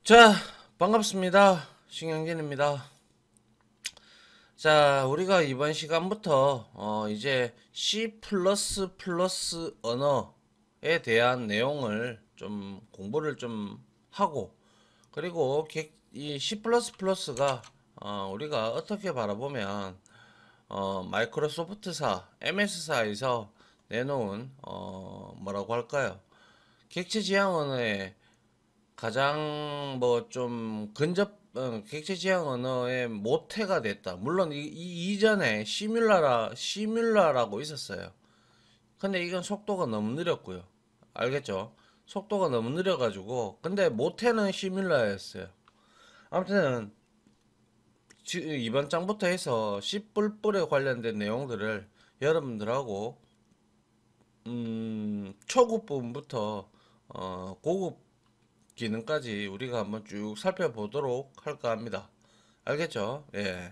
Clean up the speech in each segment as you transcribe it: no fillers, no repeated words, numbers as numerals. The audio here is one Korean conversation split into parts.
자, 반갑습니다. 신영진입니다. 자, 우리가 이번 시간부터 이제 C++ 언어에 대한 내용을 좀 공부를 좀 하고, 그리고 이 C++가 우리가 어떻게 바라보면 마이크로소프트사, MS사에서 내놓은 뭐라고 할까요? 객체 지향 언어의 가장 뭐 좀 객체 지향 언어의 모태가 됐다. 물론 이전에 시뮬라라고 있었어요. 근데 이건 속도가 너무 느렸고요. 알겠죠? 속도가 너무 느려가지고 근데 모태는 시뮬라였어요. 아무튼 이번 장부터 해서 C++에 관련된 내용들을 여러분들하고 초급 부분부터 고급 기능까지 우리가 한번 쭉 살펴보도록 할까 합니다. 알겠죠? 예.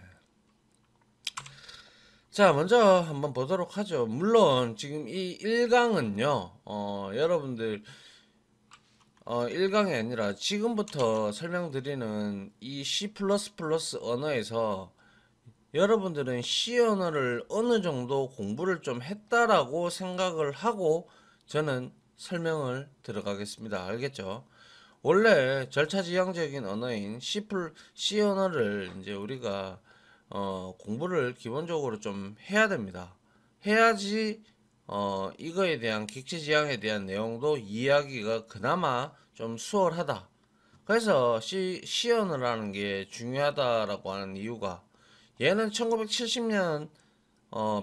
자, 먼저 한번 보도록 하죠. 물론 지금 이 1강은요, 여러분들 1강이 아니라 지금부터 설명드리는 이 C++ 언어에서 여러분들은 C 언어를 어느 정도 공부를 좀 했다라고 생각을 하고 저는 설명을 들어가겠습니다. 알겠죠? 원래 절차지향적인 언어인 C 언어를 이제 우리가 공부를 기본적으로 좀 해야 됩니다. 해야지 이거에 대한 객체지향에 대한 내용도 이해하기가 그나마 좀 수월하다. 그래서 C 언어라는 게 중요하다라고 하는 이유가 얘는 1970년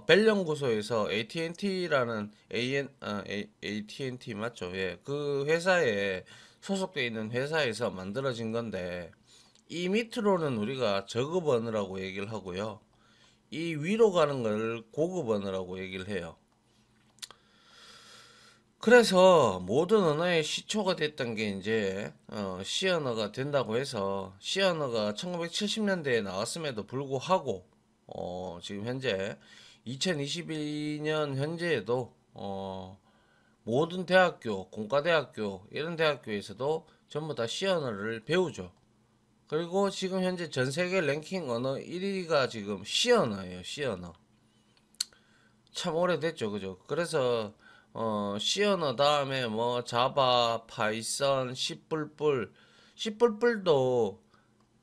벨 연구소에서 AT&T라는 AT&T 맞죠? 예, 그 회사에 소속돼 있는 회사에서 만들어진 건데 이 밑으로는 우리가 저급 언어라고 얘기를 하고요. 이 위로 가는 걸 고급 언어라고 얘기를 해요. 그래서 모든 언어의 시초가 됐던 게 이제 C 언어가 된다고 해서 C 언어가 1970년대에 나왔음에도 불구하고 지금 현재 2022년 현재에도 모든 대학교, 공과대학교 이런 대학교에서도 전부 다 C 언어를 배우죠. 그리고 지금 현재 전 세계 랭킹 언어 1위가 지금 C 언어예요. C 언어. 참 오래됐죠, 그죠? 그래서 C 언어 다음에 뭐 자바, 파이썬, C++도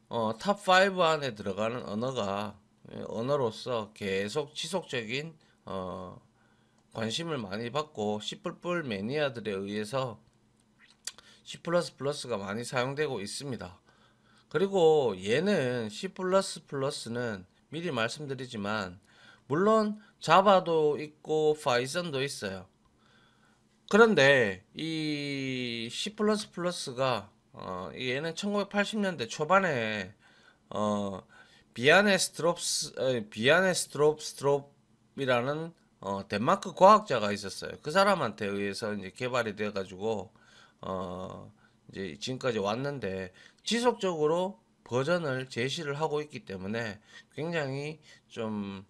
탑5 안에 들어가는 언어가 언어로서 계속 지속적인 관심을 많이 받고 C++ 매니아들에 의해서 C++가 많이 사용되고 있습니다. 그리고 얘는 C++는 미리 말씀드리지만 물론 자바도 있고 파이썬도 있어요. 그런데 이 C++가 얘는 1980년대 초반에 어, 비아네 스트롭이라는 덴마크 과학자가 있었어요. 그 사람한테 의해서 이제 개발이 돼가지고 어, 이제 지금까지 왔는데 지속적으로 버전을 제시를 하고 있기 때문에 굉장히 좀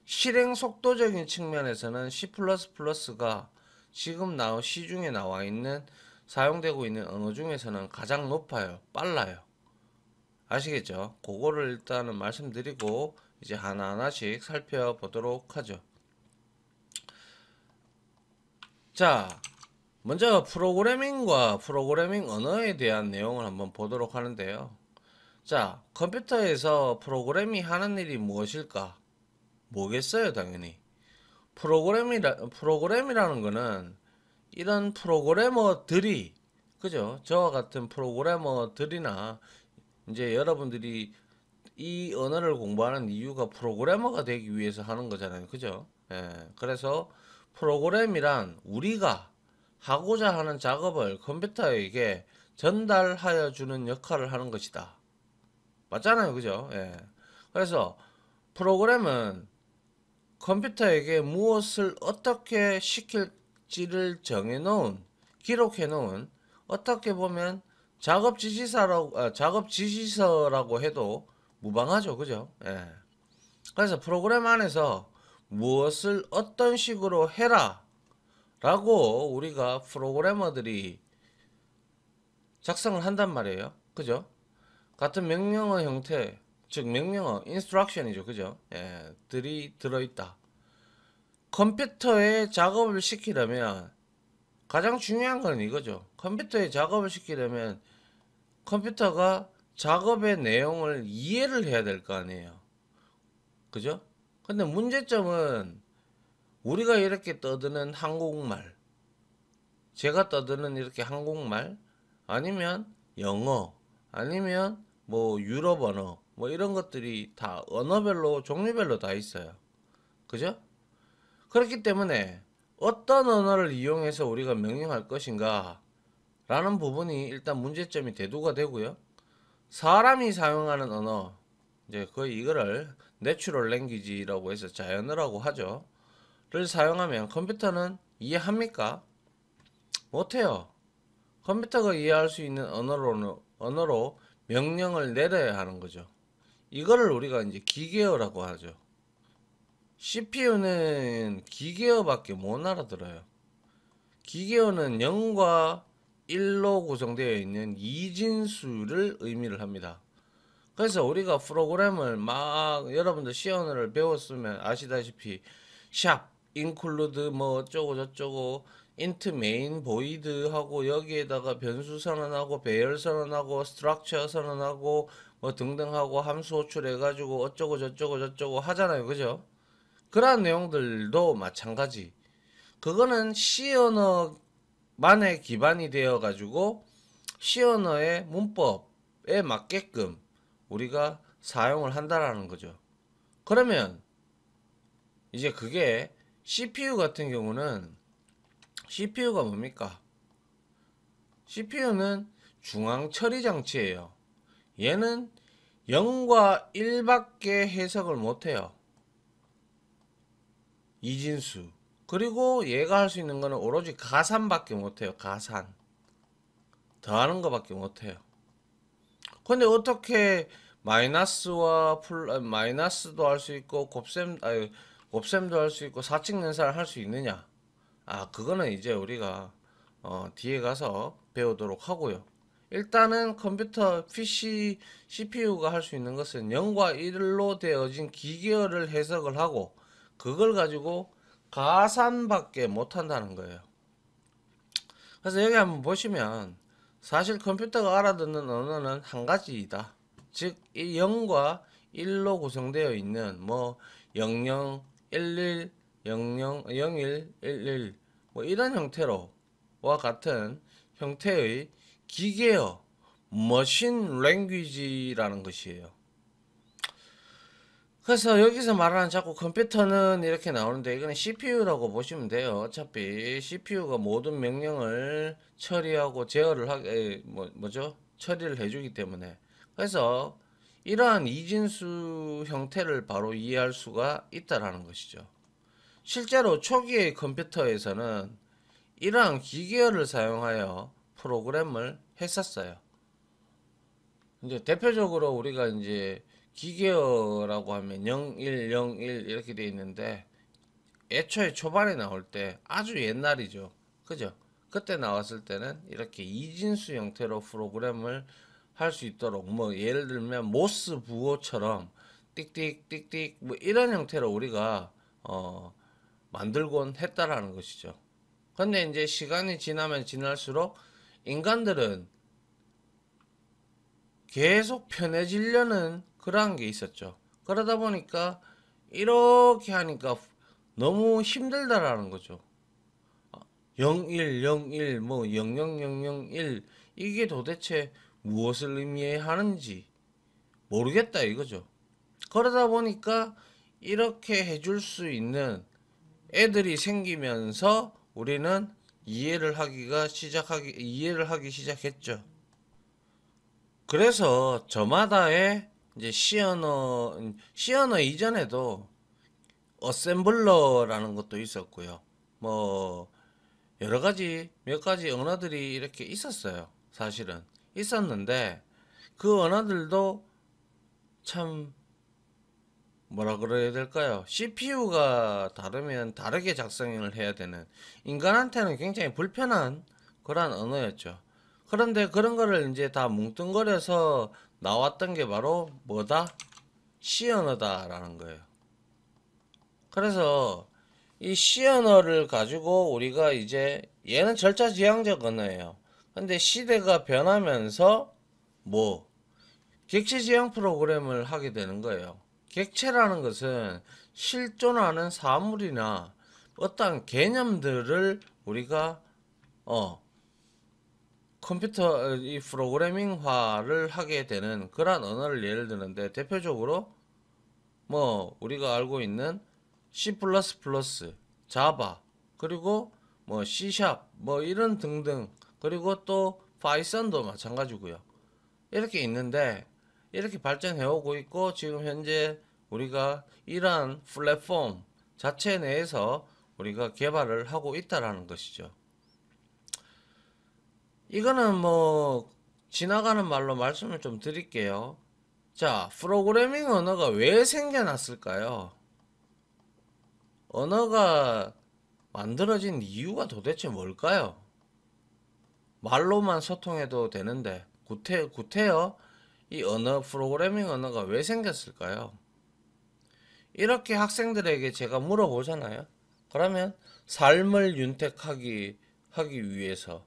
실행 속도적인 측면에서는 C++가 지금 시중에 나와 있는 사용되고 있는 언어 중에서는 가장 높아요. 빨라요. 아시겠죠? 그거를 일단은 말씀드리고 이제 하나하나씩 살펴보도록 하죠. 자, 먼저 프로그래밍과 프로그래밍 언어에 대한 내용을 한번 보도록 하는데요. 자, 컴퓨터에서 프로그래밍 하는 일이 무엇일까? 뭐겠어요, 당연히. 프로그램이라는 거는 이런 프로그래머들이, 그죠? 저와 같은 프로그래머들이나 이제 여러분들이 이 언어를 공부하는 이유가 프로그래머가 되기 위해서 하는 거잖아요. 그죠? 예. 그래서 프로그램이란 우리가 하고자 하는 작업을 컴퓨터에게 전달하여 주는 역할을 하는 것이다. 맞잖아요. 그죠? 예. 그래서 프로그램은 컴퓨터에게 무엇을 어떻게 시킬지를 정해놓은, 기록해놓은, 어떻게 보면 작업 지시서라고 해도 무방하죠. 그죠? 예. 그래서 프로그램 안에서 무엇을 어떤 식으로 해라 라고 우리가 프로그래머들이 작성을 한단 말이에요. 그죠? 같은 명령어 형태, 즉 명령어 instruction이죠. 그죠? 예, 들이 들어있다. 컴퓨터에 작업을 시키려면 가장 중요한 건 이거죠. 컴퓨터에 작업을 시키려면 컴퓨터가 작업의 내용을 이해를 해야 될 거 아니에요. 그죠? 근데 문제점은 우리가 이렇게 떠드는 한국말, 제가 떠드는 이렇게 한국말, 아니면 영어, 아니면 뭐 유럽 언어, 뭐 이런 것들이 다 언어별로, 종류별로 다 있어요. 그죠? 그렇기 때문에 어떤 언어를 이용해서 우리가 명령할 것인가 라는 부분이 일단 문제점이 대두가 되고요. 사람이 사용하는 언어, 이제 거의 이거를 내추럴 랭귀지라고 해서 자연어라고 하죠. 를 사용하면 컴퓨터는 이해합니까? 못해요. 컴퓨터가 이해할 수 있는 언어로 명령을 내려야 하는 거죠. 이거를 우리가 이제 기계어라고 하죠. CPU는 기계어밖에 못 알아들어요. 기계어는 0과 1로 구성되어 있는 이진수를 의미를 합니다. 그래서 우리가 프로그램을 막 여러분들 C 언어를 배웠으면 아시다시피 샵, include 뭐 어쩌고 저쩌고 int main void 하고 여기에다가 변수 선언하고 배열 선언하고 structure 선언하고 뭐 등등 하고 함수 호출해 가지고 어쩌고 저쩌고 저쩌고 하잖아요. 그죠? 그러한 내용들도 마찬가지. 그거는 C 언어만의 기반이 되어 가지고 C 언어의 문법에 맞게끔 우리가 사용을 한다라는 거죠. 그러면 이제 그게 CPU 같은 경우는 CPU가 뭡니까? CPU는 중앙 처리 장치예요. 얘는 0과 1밖에 해석을 못해요. 이진수. 그리고 얘가 할 수 있는 거는 오로지 가산밖에 못해요. 가산. 더하는 거밖에 못해요. 근데 어떻게 마이너스도 할 수 있고 곱셈도 할 수 있고 사칙 연산을 할 수 있느냐? 아, 그거는 이제 우리가 뒤에 가서 배우도록 하고요. 일단은 컴퓨터 PC CPU가 할 수 있는 것은 0과 1로 되어진 기계어를 해석을 하고 그걸 가지고 가산밖에 못 한다는 거예요. 그래서 여기 한번 보시면 사실 컴퓨터가 알아듣는 언어는 한 가지이다. 즉, 이 0과 1로 구성되어 있는 뭐 00, 11, 00, 01, 11 뭐 이런 형태로와 같은 형태의 기계어 머신 랭귀지라는 것이에요. 그래서 여기서 말하는 자꾸 컴퓨터는 이렇게 나오는데 이거는 CPU라고 보시면 돼요. 어차피 CPU가 모든 명령을 처리하고 제어를 뭐죠? 처리를 해주기 때문에. 그래서 이러한 이진수 형태를 바로 이해할 수가 있다라는 것이죠. 실제로 초기의 컴퓨터에서는 이러한 기계어를 사용하여 프로그램을 했었어요. 이제 대표적으로 우리가 이제 기계어라고 하면 01, 01 이렇게 돼 있는데 애초에 초반에 나올 때 아주 옛날이죠. 그죠? 그때 나왔을 때는 이렇게 이진수 형태로 프로그램을 할 수 있도록 뭐 예를 들면 모스 부호처럼 띡띡 띡띡 뭐 이런 형태로 우리가 만들곤 했다라는 것이죠. 근데 이제 시간이 지나면 지날수록 인간들은 계속 편해지려는 그러한 게 있었죠. 그러다 보니까 이렇게 하니까 너무 힘들다라는 거죠. 01, 01, 뭐 00001 이게 도대체 무엇을 의미하는지 모르겠다 이거죠. 그러다 보니까 이렇게 해줄 수 있는 애들이 생기면서 우리는 이해를 하기 시작했죠. 그래서 저마다의 이제 C 언어 이전에도 어셈블러라는 것도 있었고요. 뭐 여러 가지 몇 가지 언어들이 이렇게 있었어요. 사실은 있었는데 그 언어들도 참 뭐라 그래야 될까요? CPU가 다르면 다르게 작성을 해야 되는 인간한테는 굉장히 불편한 그러한 언어였죠. 그런데 그런 거를 이제 다 뭉뚱그려서 나왔던 게 바로 뭐다? C 언어다라는 거예요. 그래서 이 C 언어를 가지고 우리가 이제 얘는 절차지향적 언어예요. 근데 시대가 변하면서 뭐 객체지향 프로그램을 하게 되는 거예요. 객체라는 것은 실존하는 사물이나 어떠한 개념들을 우리가 컴퓨터 이 프로그래밍화를 하게 되는 그런 언어를 예를 드는데 대표적으로 뭐 우리가 알고 있는 C++, 자바, 그리고 뭐 C# 뭐 이런 등등, 그리고 또 파이썬도 마찬가지고요. 이렇게 있는데 이렇게 발전해 오고 있고 지금 현재 우리가 이러한 플랫폼 자체 내에서 우리가 개발을 하고 있다라는 것이죠. 이거는 뭐 지나가는 말로 말씀을 좀 드릴게요. 자, 프로그래밍 언어가 왜 생겨났을까요? 언어가 만들어진 이유가 도대체 뭘까요? 말로만 소통해도 되는데 구태여 이 언어 프로그래밍 언어가 왜 생겼을까요? 이렇게 학생들에게 제가 물어보잖아요. 그러면 삶을 하기 위해서,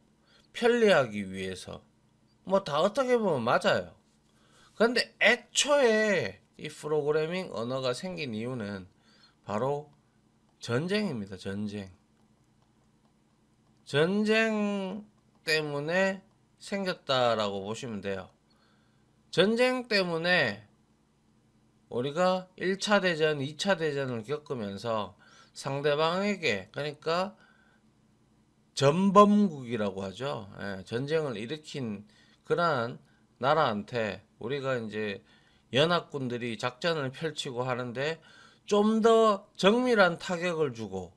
편리하기 위해서, 뭐 다 어떻게 보면 맞아요. 그런데 애초에 이 프로그래밍 언어가 생긴 이유는 바로 전쟁입니다. 전쟁. 전쟁 때문에 생겼다라고 보시면 돼요. 전쟁 때문에 우리가 1차 대전, 2차 대전을 겪으면서 상대방에게, 그러니까 전범국이라고 하죠. 예, 전쟁을 일으킨 그러한 나라한테 우리가 이제 연합군들이 작전을 펼치고 하는데 좀 더 정밀한 타격을 주고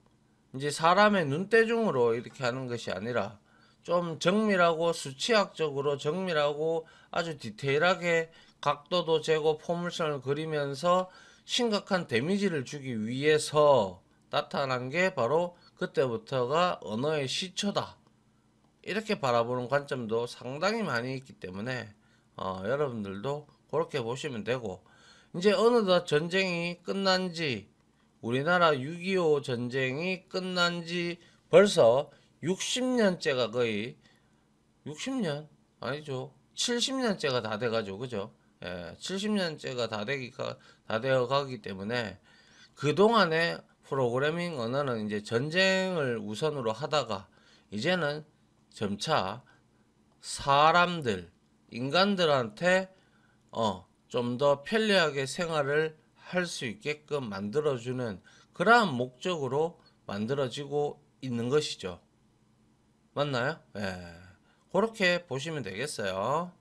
이제 사람의 눈대중으로 이렇게 하는 것이 아니라 좀 정밀하고 수치학적으로 정밀하고 아주 디테일하게 각도도 재고 포물선을 그리면서 심각한 데미지를 주기 위해서 나타난 게 바로 그때부터가 언어의 시초다. 이렇게 바라보는 관점도 상당히 많이 있기 때문에 여러분들도 그렇게 보시면 되고, 이제 어느덧 전쟁이 끝난 지, 우리나라 6.25 전쟁이 끝난 지 벌써 60년째가 거의 60년 아니죠. 70년째가 다 돼가지고 그죠? 예, 70년째가 다 되어 가기 때문에 그동안의 프로그래밍 언어는 이제 전쟁을 우선으로 하다가 이제는 점차 사람들, 인간들한테 좀 더 편리하게 생활을 할 수 있게끔 만들어주는 그러한 목적으로 만들어지고 있는 것이죠. 맞나요? 예. 그렇게 보시면 되겠어요.